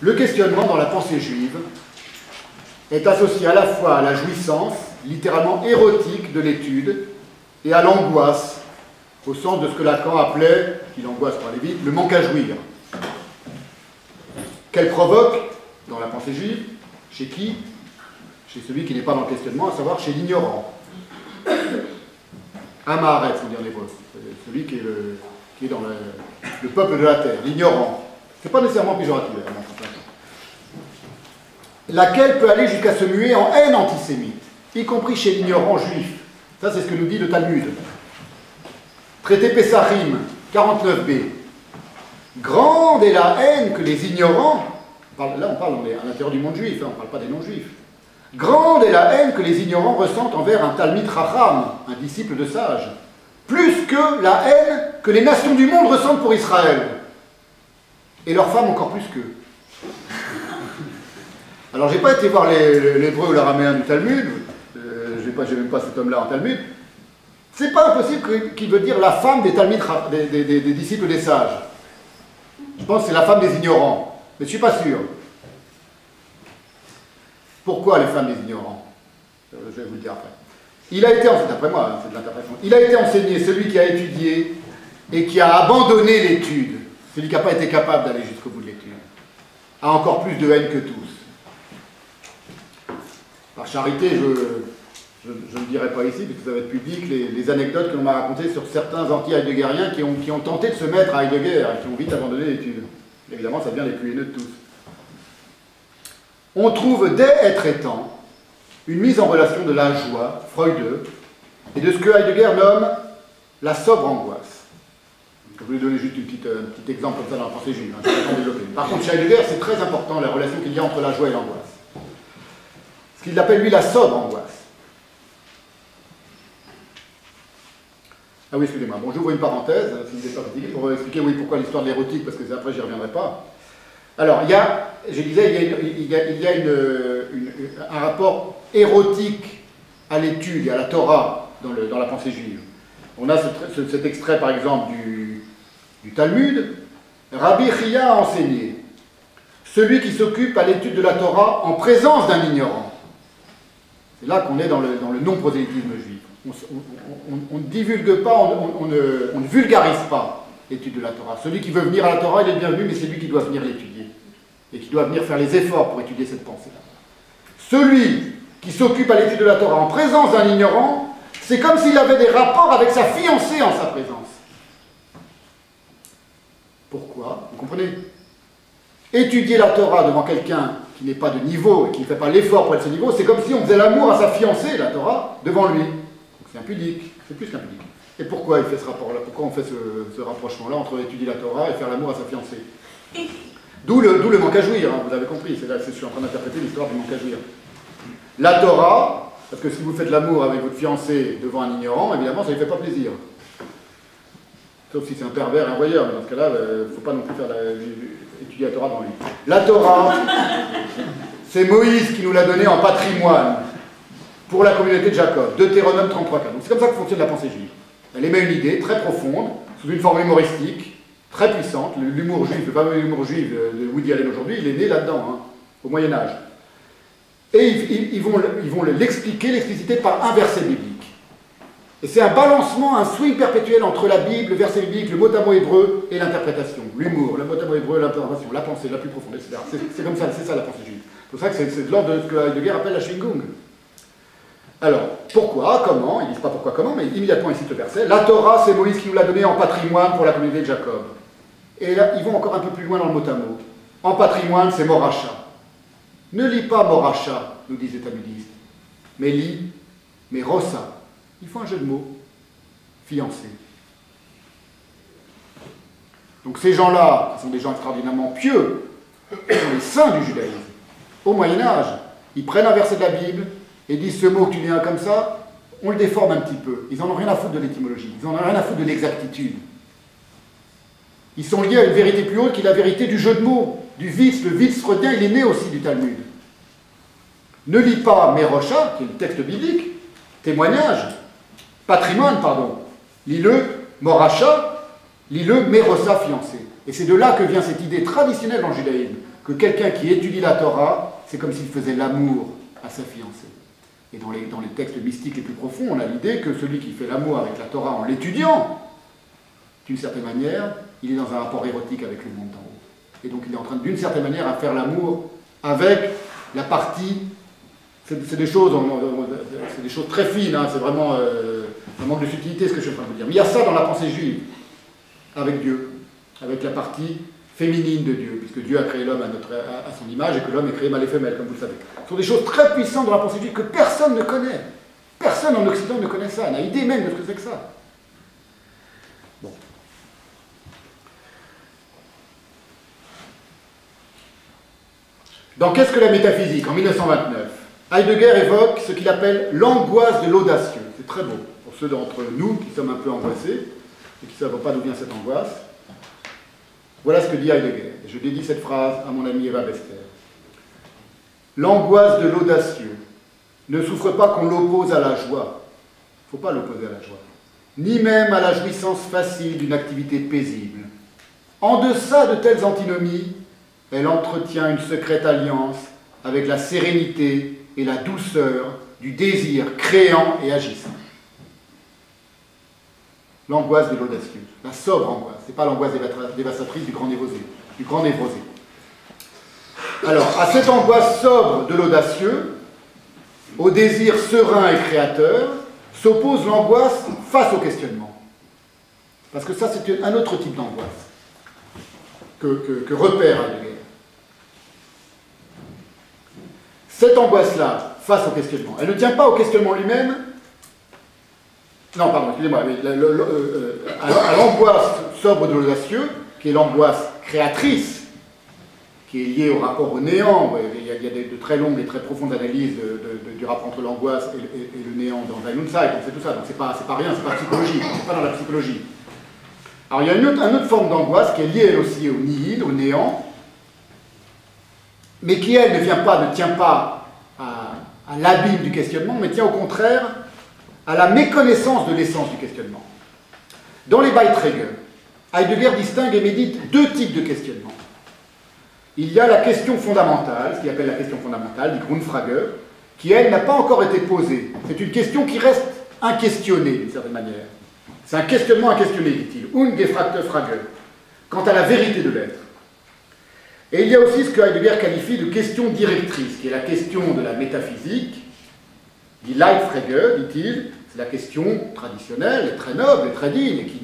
Le questionnement dans la pensée juive est associé à la fois à la jouissance, littéralement érotique de l'étude, et à l'angoisse, au sens de ce que Lacan appelait, qu'il angoisse pour aller vite, le manque à jouir. Qu'elle provoque, dans la pensée juive, chez qui? Chez celui qui n'est pas dans le questionnement, à savoir chez l'ignorant. Amaharet, faut dire en hébreu. Celui qui est dans le peuple de la terre, l'ignorant. C'est pas nécessairement péjoratif, laquelle peut aller jusqu'à se muer en haine antisémite, y compris chez l'ignorant juif. Ça, c'est ce que nous dit le Talmud. Traité Pessahim, 49b. Grande est la haine que les ignorants, là on parle à l'intérieur du monde juif, on ne parle pas des non-juifs. Grande est la haine que les ignorants ressentent envers un Talmid Chacham, un disciple de sage, plus que la haine que les nations du monde ressentent pour Israël. Et leurs femmes encore plus qu'eux. Alors, j'ai pas été voir l'hébreu ou l'araméen du Talmud, j'ai même pas cet homme-là en Talmud. C'est pas impossible qu'il veut dire la femme des Talmid, des disciples des sages. Je pense que c'est la femme des ignorants, mais je suis pas sûr. Pourquoi les femmes des ignorants? Je vais vous le dire après. Il a été, d'après moi, c'est de l'interprétation, il a été enseigné celui qui a étudié et qui a abandonné l'étude, celui qui n'a pas été capable d'aller jusqu'au bout de l'étude, a encore plus de haine que tous. Par charité, je ne dirai pas ici, parce que ça va être public, les anecdotes que l'on m'a racontées sur certains anti-heideggeriens qui ont tenté de se mettre à Heidegger et qui ont vite abandonné l'étude. Évidemment, ça devient les plus haineux de tous. On trouve dès être étant une mise en relation de la joie, freudeux, et de ce que Heidegger nomme la sobre angoisse. Je vais vous donner juste un petit exemple comme ça dans la pensée juive. Par contre, chez Heidegger, c'est très important la relation qu'il y a entre la joie et l'angoisse. Ce qu'il appelle, lui, la sobre angoisse. Ah oui, excusez-moi. Bon, j'ouvre une parenthèse, si vous n'êtes pas fatigué, pour expliquer pourquoi l'histoire de l'érotique, parce que après, j'y reviendrai pas. Alors, je disais, il y a un rapport érotique à l'étude et à la Torah dans la pensée juive. On a cet extrait, par exemple, du Talmud. Rabbi Chia a enseigné celui qui s'occupe à l'étude de la Torah en présence d'un ignorant. C'est là qu'on est dans le non-prosélytisme juif. On ne divulgue pas, on ne vulgarise pas l'étude de la Torah. Celui qui veut venir à la Torah, il est bienvenu, mais c'est lui qui doit venir l'étudier. Et qui doit venir faire les efforts pour étudier cette pensée-là. Celui qui s'occupe à l'étude de la Torah en présence d'un ignorant, c'est comme s'il avait des rapports avec sa fiancée en sa présence. Pourquoi? Vous comprenez? Étudier la Torah devant quelqu'un qui n'est pas de niveau et qui ne fait pas l'effort pour être de ce niveau, c'est comme si on faisait l'amour à sa fiancée, la Torah, devant lui. C'est impudique, c'est plus qu'impudique. Et pourquoi il fait ce rapport-là? Pourquoi on fait ce rapprochement-là entre étudier la Torah et faire l'amour à sa fiancée? D'où le manque à jouir, hein, vous avez compris, c'est là que je suis en train d'interpréter l'histoire du manque à jouir. La Torah, parce que si vous faites l'amour avec votre fiancé devant un ignorant, évidemment, ça ne lui fait pas plaisir. Sauf si c'est un pervers et un voyeur, mais dans ce cas-là, il ne faut pas non plus étudier la Torah devant lui. La Torah, c'est Moïse qui nous l'a donnée en patrimoine pour la communauté de Jacob, Deutéronome 33.4. Donc c'est comme ça que fonctionne la pensée juive. Elle émet une idée très profonde, sous une forme humoristique, très puissante. L'humour juif, le fameux humour juif de Woody Allen aujourd'hui, il est né là-dedans, hein, au Moyen-Âge. Et ils vont l'expliquer, l'expliciter par un verset biblique. Et c'est un balancement, un swing perpétuel entre la Bible, le verset biblique, le mot à mot hébreu et l'interprétation. L'humour, le mot à mot hébreu, l'interprétation, la pensée la plus profonde, etc. C'est comme ça, c'est ça la pensée juive. C'est pour ça que c'est de l'ordre de ce que Heidegger appelle la Schwingung. Alors, pourquoi, comment, ils ne disent pas pourquoi, comment, mais immédiatement ils citent le verset. La Torah, c'est Moïse qui nous l'a donné en patrimoine pour la communauté de Jacob. Et là, ils vont encore un peu plus loin dans le mot à mot. En patrimoine, c'est Moracha. Ne lis pas Moracha, nous disent les talmudistes, mais lis Merosa. Il faut un jeu de mots. Fiancé. Donc ces gens-là, qui sont des gens extraordinairement pieux, sont les saints du judaïsme. Au Moyen-Âge, ils prennent un verset de la Bible et disent ce mot que tu viens comme ça, on le déforme un petit peu. Ils n'en ont rien à foutre de l'étymologie, ils n'en ont rien à foutre de l'exactitude. Ils sont liés à une vérité plus haute qui est la vérité du jeu de mots, du vice. Le vice freudien, il est né aussi du Talmud. Ne lis pas Merocha, qui est le texte biblique, témoignage, patrimoine, pardon. Lis-le Moracha, lis-le Merosa, fiancé. Et c'est de là que vient cette idée traditionnelle dans le judaïsme que quelqu'un qui étudie la Torah, c'est comme s'il faisait l'amour à sa fiancée. Et dans les textes mystiques les plus profonds, on a l'idée que celui qui fait l'amour avec la Torah en l'étudiant, d'une certaine manière, il est dans un rapport érotique avec le monde d'en haut. Et donc il est en train, d'une certaine manière, à faire l'amour avec la partie... C'est des choses très fines, hein, c'est vraiment un manque de subtilité ce que je suis en train de vous dire. Mais il y a ça dans la pensée juive, avec Dieu, avec la partie féminine de Dieu, puisque Dieu a créé l'homme à son image et que l'homme est créé mâle et femelle, comme vous le savez. Ce sont des choses très puissantes dans la pensée juive que personne ne connaît. Personne en Occident ne connaît ça, n'a idée même de ce que c'est que ça. Bon. Dans Qu'est-ce que la métaphysique, en 1929, Heidegger évoque ce qu'il appelle l'angoisse de l'audacieux. C'est très beau, pour ceux d'entre nous qui sommes un peu angoissés, et qui ne savent pas d'où vient cette angoisse. Voilà ce que dit Heidegger. Et je dédie cette phrase à mon ami Eva Bester. L'angoisse de l'audacieux ne souffre pas qu'on l'oppose à la joie. Il ne faut pas l'opposer à la joie. Ni même à la jouissance facile d'une activité paisible. En deçà de telles antinomies, elle entretient une secrète alliance avec la sérénité et la douceur du désir créant et agissant. L'angoisse de l'audacieux, la sobre angoisse, ce n'est pas l'angoisse dévastatrice du grand névrosé. Alors, à cette angoisse sobre de l'audacieux, au désir serein et créateur, s'oppose l'angoisse face au questionnement. Parce que ça, c'est un autre type d'angoisse que repère Heidegger. Cette angoisse-là, face au questionnement, elle ne tient pas au questionnement lui-même. Non, pardon, excusez-moi, à l'angoisse sobre de l'audacieux, qui est l'angoisse créatrice, qui est liée au rapport au néant. Il y a de très longues et très profondes analyses du rapport entre l'angoisse et le néant dans Sein und Zeit, donc c'est tout ça, donc c'est pas rien, c'est pas psychologie, c'est pas dans la psychologie. Alors il y a une autre forme d'angoisse qui est liée elle aussi au nihil, au néant, mais qui elle ne tient pas à l'abîme du questionnement, mais tient au contraire à la méconnaissance de l'essence du questionnement. Dans les Beiträge, Heidegger distingue et médite deux types de questionnement. Il y a la question fondamentale, ce qu'il appelle la question fondamentale, die Grundfrage, qui elle n'a pas encore été posée. C'est une question qui reste inquestionnée d'une certaine manière. C'est un questionnement inquestionné, dit-il, ungefragte Frage, quant à la vérité de l'être. Et il y a aussi ce que Heidegger qualifie de question directrice, qui est la question de la métaphysique, die Leitfrage, dit-il, c'est la question traditionnelle, très noble, très digne, et qui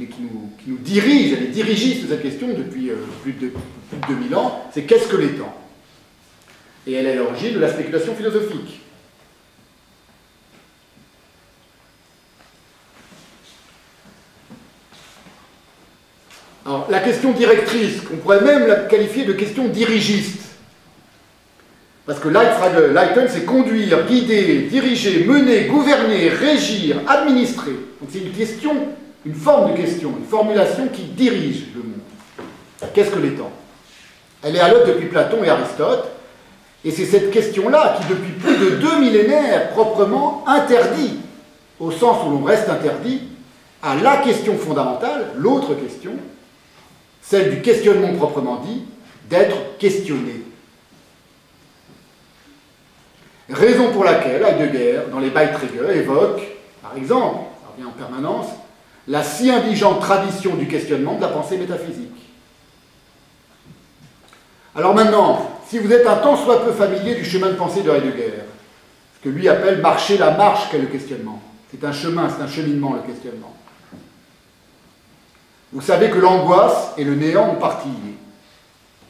nous dirige, elle est dirigiste de cette question depuis plus de 2000 ans, c'est qu'est-ce que les temps? Et elle est à l'origine de la spéculation philosophique. Alors, la question directrice, qu'on pourrait même la qualifier de question dirigiste. Parce que leiten, c'est conduire, guider, diriger, mener, gouverner, régir, administrer. Donc c'est une question, une forme de question, une formulation qui dirige le monde. Qu'est-ce que les temps? Elle est à l'œuvre depuis Platon et Aristote, et c'est cette question-là qui, depuis plus de 2 millénaires, proprement interdit, au sens où l'on reste interdit, à la question fondamentale, l'autre question, celle du questionnement proprement dit, d'être questionné. Raison pour laquelle Heidegger, dans les Beiträge, évoque, par exemple, ça revient en permanence, la si indigente tradition du questionnement de la pensée métaphysique. Alors maintenant, si vous êtes un tant soit peu familier du chemin de pensée de Heidegger, ce que lui appelle marcher la marche qu'est le questionnement, c'est un chemin, c'est un cheminement le questionnement. Vous savez que l'angoisse et le néant ont partie liés.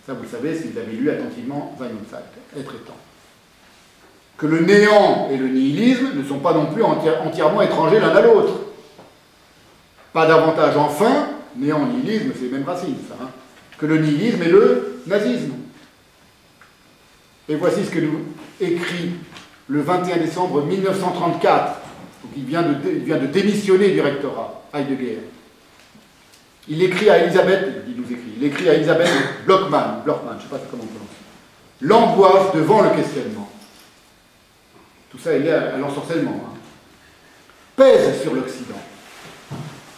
Ça vous le savez si vous avez lu attentivement Sein und Zeit, être et temps. Que le néant et le nihilisme ne sont pas non plus entièrement étrangers l'un à l'autre. Pas davantage enfin, néant et nihilisme, c'est les mêmes racines, ça, hein, que le nihilisme et le nazisme. Et voici ce que nous écrit le 21 décembre 1934. Donc il vient de démissionner du rectorat, Heidegger. Il écrit à Elisabeth Blockmann, je ne sais pas comment on prononce, l'angoisse devant le questionnement. Tout ça est lié à l'ensorcellement. Hein. Pèse sur l'Occident.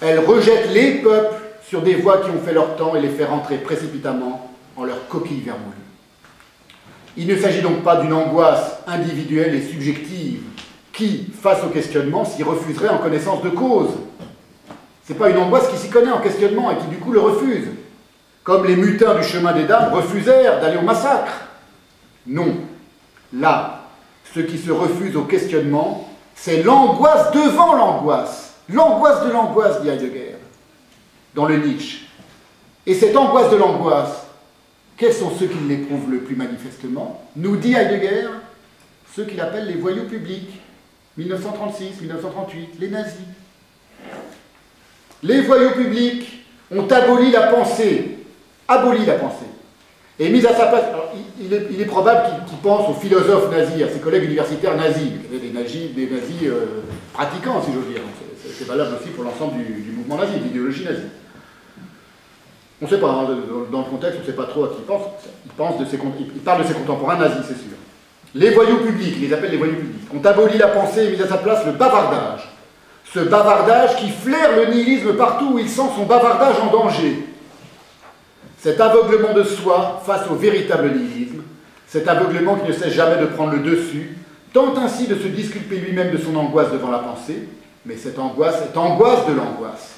Elle rejette les peuples sur des voies qui ont fait leur temps et les fait rentrer précipitamment en leur coquille vermoulue. Il ne s'agit donc pas d'une angoisse individuelle et subjective qui, face au questionnement, s'y refuserait en connaissance de cause. Ce n'est pas une angoisse qui s'y connaît en questionnement et qui du coup le refuse, comme les mutins du chemin des dames refusèrent d'aller au massacre. Non. Là, ce qui se refuse au questionnement, c'est l'angoisse devant l'angoisse. L'angoisse de l'angoisse, dit Heidegger, dans le Nietzsche. Et cette angoisse de l'angoisse, quels sont ceux qui l'éprouvent le plus manifestement? Nous dit Heidegger, ceux qu'il appelle les voyous publics, 1936, 1938, les nazis. Les voyous publics ont aboli la pensée, et mis à sa place. Alors, il est probable qu'il pense aux philosophes nazis, à ses collègues universitaires nazis, des nazis pratiquants, si j'ose dire. C'est valable aussi pour l'ensemble du mouvement nazi, de l'idéologie nazie. On ne sait pas, hein, dans le contexte, on ne sait pas trop à qui il pense. Il parle de ses contemporains nazis, c'est sûr. Les voyous publics, il les appelle les voyous publics, ont aboli la pensée et mis à sa place le bavardage. Ce bavardage qui flaire le nihilisme partout où il sent son bavardage en danger. Cet aveuglement de soi face au véritable nihilisme, cet aveuglement qui ne cesse jamais de prendre le dessus, tente ainsi de se disculper lui-même de son angoisse devant la pensée, mais cette angoisse est angoisse de l'angoisse.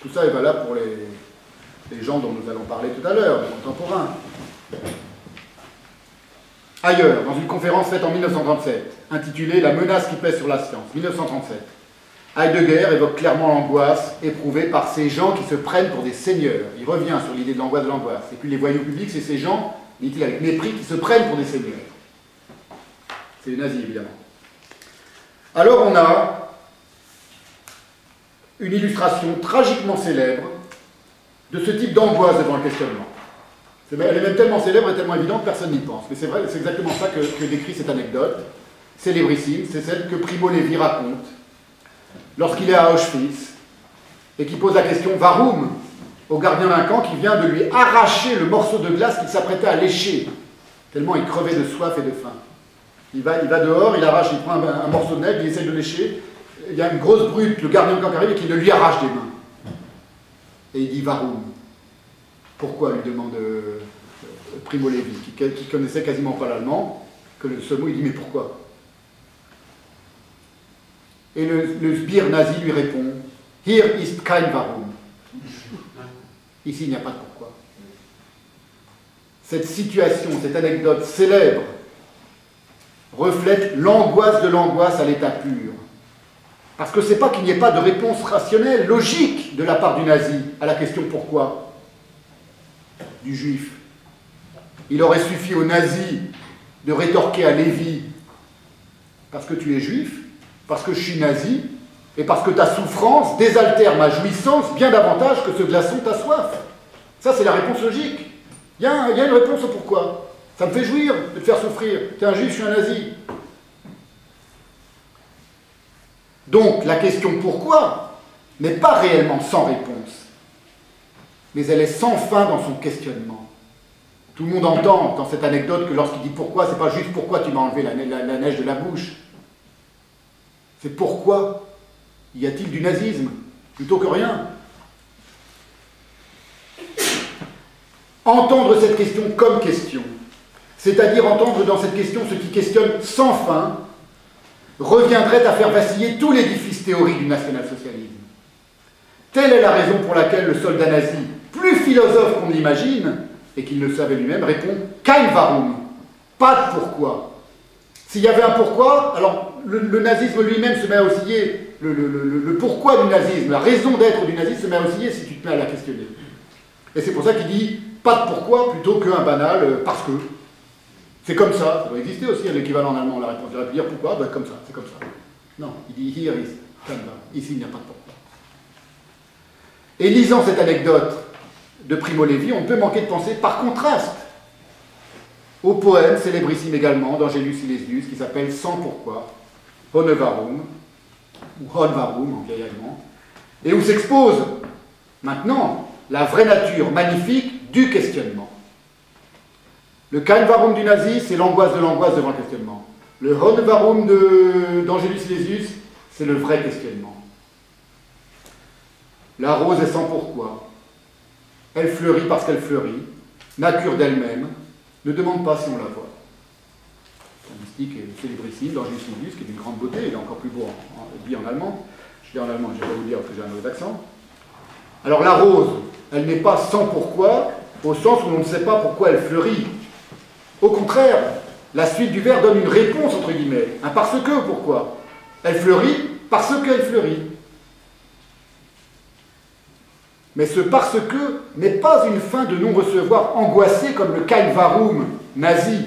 Tout ça est valable pour les gens dont nous allons parler tout à l'heure, les contemporains. Ailleurs, dans une conférence faite en 1937, intitulée « La menace qui pèse sur la science », 1937, Heidegger évoque clairement l'angoisse éprouvée par ces gens qui se prennent pour des seigneurs. Il revient sur l'idée de l'angoisse de l'angoisse. Et puis les voyous publics, c'est ces gens, dit-il avec mépris, qui se prennent pour des seigneurs. C'est les nazis, évidemment. Alors on a une illustration tragiquement célèbre de ce type d'angoisse devant le questionnement. Elle est même tellement célèbre et tellement évidente que personne n'y pense. Mais c'est vrai, c'est exactement ça que décrit cette anecdote, célébrissime, c'est celle que Primo Levi raconte lorsqu'il est à Auschwitz et qui pose la question « Warum ?» au gardien d'un camp qui vient de lui arracher le morceau de glace qu'il s'apprêtait à lécher, tellement il crevait de soif et de faim. Il va dehors, il arrache, il prend un morceau de neige, il essaie de lécher, il y a une grosse brute, le gardien de camp qui arrive et qui le lui arrache des mains. Et il dit « Warum ?» Pourquoi, lui demande Primo Levi, qui connaissait quasiment pas l'allemand, que ce mot, il dit « Mais pourquoi ?» Et le sbire nazi lui répond « Hier ist kein Warum ». Ici, il n'y a pas de pourquoi. Cette situation, cette anecdote célèbre, reflète l'angoisse de l'angoisse à l'état pur. Parce que c'est pas qu'il n'y ait pas de réponse rationnelle, logique, de la part du nazi à la question « Pourquoi ?» du juif. Il aurait suffi aux nazis de rétorquer à Lévi « Parce que tu es juif, parce que je suis nazi, et parce que ta souffrance désaltère ma jouissance bien davantage que ce glaçon ta soif. » Ça, c'est la réponse logique. Il y a une réponse au pourquoi. Ça me fait jouir de te faire souffrir. Tu es un juif, je suis un nazi. Donc, la question pourquoi n'est pas réellement sans réponse, mais elle est sans fin dans son questionnement. Tout le monde entend dans cette anecdote que lorsqu'il dit pourquoi, c'est pas juste pourquoi tu m'as enlevé la neige de la bouche. C'est pourquoi y a-t-il du nazisme plutôt que rien. Entendre cette question comme question, c'est-à-dire entendre dans cette question ce qui questionne sans fin, reviendrait à faire vaciller tout l'édifice théorique du national-socialisme. Telle est la raison pour laquelle le soldat nazi, plus philosophe qu'on l'imagine, et qu'il ne savait lui-même, répond « Kein Warum », pas de pourquoi. S'il y avait un pourquoi, alors le nazisme lui-même se met à osciller, le pourquoi du nazisme, la raison d'être du nazisme se met à osciller si tu te mets à la questionner. Et c'est pour ça qu'il dit « pas de pourquoi » plutôt qu'un banal « parce que ». C'est comme ça, ça doit exister aussi l'équivalent en allemand, la réponse. Il aurait pu dire pourquoi, ben comme ça, c'est comme ça. Non, il dit here is kein Warum. Ici il n'y a pas de pourquoi. Et lisant cette anecdote de Primo Levi, on peut manquer de penser par contraste au poème célébrissime également d'Angelus Silesius qui s'appelle Sans pourquoi, Ohne Warum, ou Ohne Warum en vieil allemand, et où s'expose maintenant la vraie nature magnifique du questionnement. Le Kein Warum du nazi, c'est l'angoisse devant le questionnement. Le Ohne Warum d'Angelus Silesius, c'est le vrai questionnement. La rose est sans pourquoi. Elle fleurit parce qu'elle fleurit, nature d'elle-même, ne demande pas si on la voit. C'est un mystique célébrissime d'Angelus Nimbus, qui est d'une grande beauté, il est encore plus beau dit en allemand. Je dis en allemand, je ne vais pas vous dire parce que j'ai un autre accent. Alors la rose, elle n'est pas sans pourquoi, au sens où on ne sait pas pourquoi elle fleurit. Au contraire, la suite du vers donne une réponse, entre guillemets, un parce que, pourquoi. Elle fleurit parce qu'elle fleurit. Mais ce parce que n'est pas une fin de non-recevoir angoissée comme le Kein Warum nazi,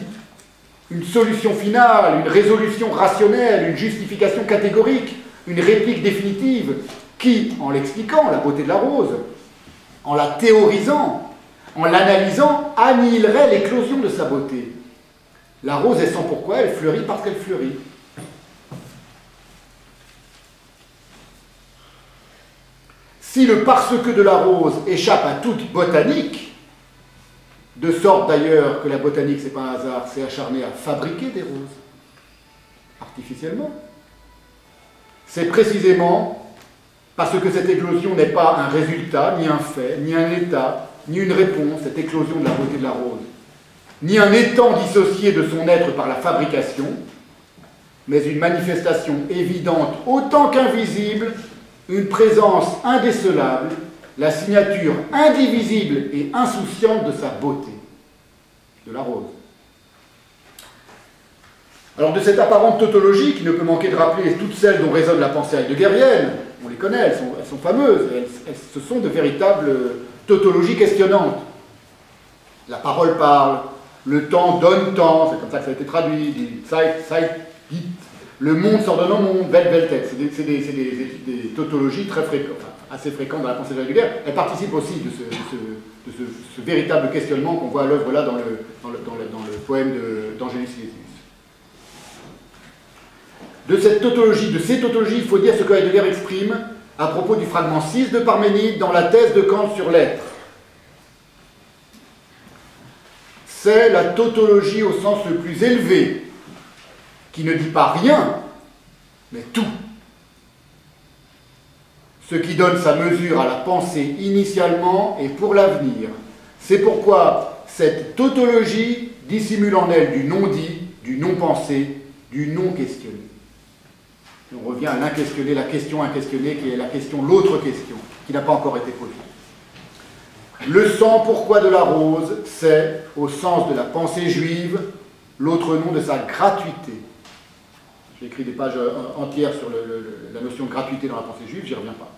une solution finale, une résolution rationnelle, une justification catégorique, une réplique définitive qui, en l'expliquant, la beauté de la rose, en la théorisant, en l'analysant, annihilerait l'éclosion de sa beauté. La rose est sans pourquoi, elle fleurit parce qu'elle fleurit. Si le parce que de la rose échappe à toute botanique, de sorte d'ailleurs que la botanique, c'est pas un hasard, s'est acharnée à fabriquer des roses, artificiellement, c'est précisément parce que cette éclosion n'est pas un résultat, ni un fait, ni un état, ni une réponse, cette éclosion de la beauté de la rose, ni un étang dissocié de son être par la fabrication, mais une manifestation évidente autant qu'invisible, une présence indécelable, la signature indivisible et insouciante de sa beauté, de la rose. Alors de cette apparente tautologie, qui ne peut manquer de rappeler toutes celles dont résonne la pensée heideggerienne, on les connaît, elles sont fameuses, ce sont de véritables tautologies questionnantes. La parole parle, le temps donne temps, c'est comme ça que ça a été traduit, die Zeit gibt, le monde s'ordonne au monde, Weltwelt, c'est des tautologies très fréquentes, enfin, assez fréquentes dans la pensée Heidegger. Elles participent aussi de ce véritable questionnement qu'on voit à l'œuvre là dans le poème d'Angelus Silesius. De ces tautologies, il faut dire ce que Heidegger exprime à propos du fragment 6 de Parménide dans la thèse de Kant sur l'être. C'est la tautologie au sens le plus élevé, qui ne dit pas rien, mais tout. Ce qui donne sa mesure à la pensée initialement et pour l'avenir. C'est pourquoi cette tautologie dissimule en elle du non-dit, du non-pensé, du non-questionné. On revient à l'inquestionné, la question inquestionnée, qui est la question, l'autre question, qui n'a pas encore été posée. Le sans pourquoi de la rose, c'est, au sens de la pensée juive, l'autre nom de sa gratuité. J'ai écrit des pages entières sur la notion de gratuité dans la pensée juive, j'y reviens pas.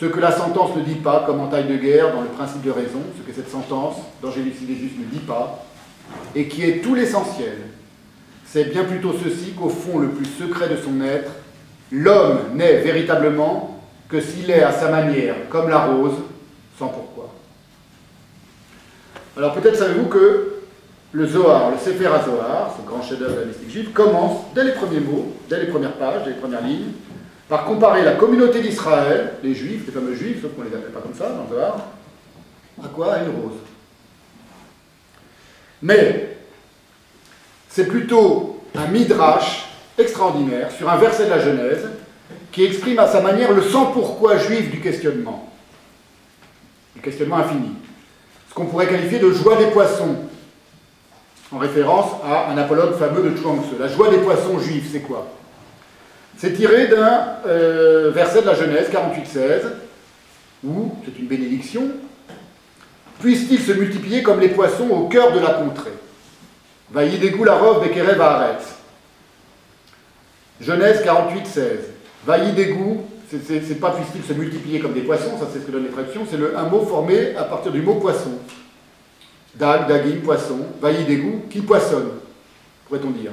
Ce que la sentence ne dit pas, comme en Heidegger, dans le principe de raison, ce que cette sentence d'Angelus Silesius ne dit pas, et qui est tout l'essentiel, c'est bien plutôt ceci qu'au fond le plus secret de son être, l'homme n'est véritablement que s'il est à sa manière, comme la rose, sans pourquoi. Alors peut-être savez-vous que le Zohar, le Sefer HaZohar, ce grand chef-d'œuvre de la mystique juive, commence dès les premiers mots, dès les premières pages, dès les premières lignes, par comparer la communauté d'Israël, les juifs, les fameux juifs, sauf qu'on ne les appelle pas comme ça dans le Zohar, à quoi? À une rose. Mais c'est plutôt un midrash extraordinaire sur un verset de la Genèse qui exprime à sa manière le sans pourquoi juif du questionnement infini. Ce qu'on pourrait qualifier de joie des poissons, en référence à un apologue fameux de Chuang Tzu. La joie des poissons juifs, c'est quoi? C'est tiré d'un verset de la Genèse 48-16, où, c'est une bénédiction, puissent-ils se multiplier comme les poissons au cœur de la contrée. Vaïdégou larov bekerev haaretz. Genèse 48-16. Vaïdégou, c'est pas puissent-ils se multiplier comme des poissons, ça c'est ce que donne les traductions, c'est un mot formé à partir du mot poisson. Dag, dagim, poisson. Vaïdégou, qui poissonne, pourrait-on dire.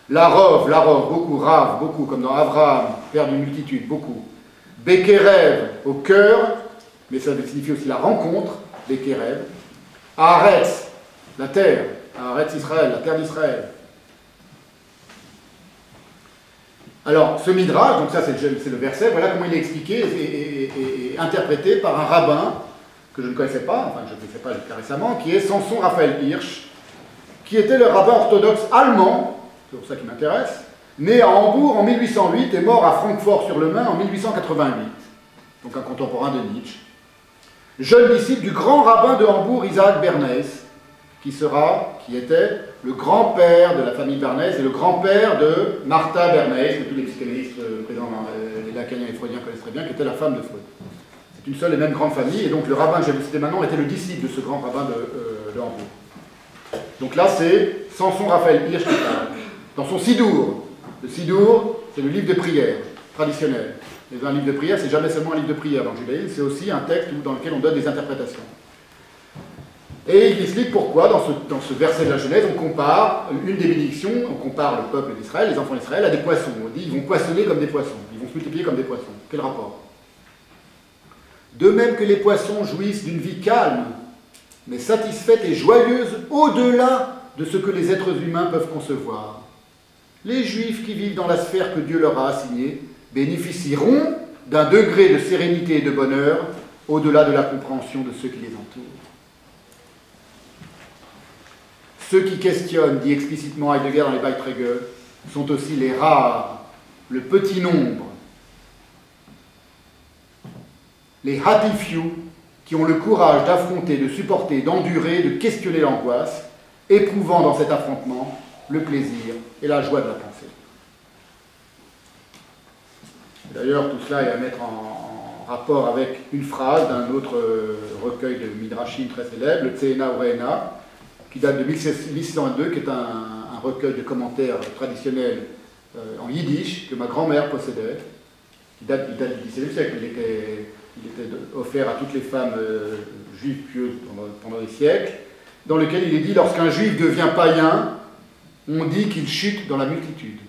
Larov, beaucoup, rav, beaucoup, comme dans Avraham, père d'une multitude, beaucoup. Bekerev, au cœur, mais ça signifie aussi la rencontre, Bekerev. Haaretz, la terre, Haaretz Israël, la terre d'Israël. Alors, ce midrash, donc ça c'est le verset, voilà comment il est expliqué et interprété par un rabbin que je ne connaissais pas, enfin je ne connaissais pas jusqu'à récemment, qui est Samson Raphaël Hirsch, qui était le rabbin orthodoxe allemand, c'est pour ça qu'il m'intéresse, né à Hambourg en 1808 et mort à Francfort-sur-le-Main en 1888, donc un contemporain de Nietzsche. Jeune disciple du grand rabbin de Hambourg, Isaac Bernays, qui était le grand-père de la famille Bernays et le grand-père de Martha Bernays, que tous les psychanalystes présents, les lacaniens et les freudiens connaissent très bien, qui était la femme de Freud. C'est une seule et même grande famille, et donc le rabbin que j'ai cité maintenant était le disciple de ce grand rabbin de Hambourg. Donc là, c'est Samson Raphaël Hirsch qui parle. Dans son Sidour, le Sidour, c'est le livre de prière traditionnel. Et un livre de prière, c'est jamais seulement un livre de prière dans le judaïsme, c'est aussi un texte dans lequel on donne des interprétations. Et il explique pourquoi, dans ce verset de la Genèse, on compare une des bénédictions, on compare le peuple d'Israël, les enfants d'Israël, à des poissons. On dit ils vont poissonner comme des poissons, ils vont se multiplier comme des poissons. Quel rapport? De même que les poissons jouissent d'une vie calme, mais satisfaite et joyeuse au-delà de ce que les êtres humains peuvent concevoir. Les Juifs qui vivent dans la sphère que Dieu leur a assignée bénéficieront d'un degré de sérénité et de bonheur au-delà de la compréhension de ceux qui les entourent. Ceux qui questionnent, dit explicitement Heidegger dans les Beiträge, sont aussi les rares, le petit nombre, les happy few, qui ont le courage d'affronter, de supporter, d'endurer, de questionner l'angoisse, éprouvant dans cet affrontement le plaisir et la joie de la pensée. D'ailleurs, tout cela est à mettre en rapport avec une phrase d'un autre recueil de Midrashim très célèbre, le Tseena Ureena, qui date de 1622, qui est un recueil de commentaires traditionnels en yiddish que ma grand-mère possédait, qui date du XVIIe siècle. Il était offert à toutes les femmes juives pieuses pendant des siècles, dans lequel il est dit, lorsqu'un juif devient païen, on dit qu'il chute dans la multitude.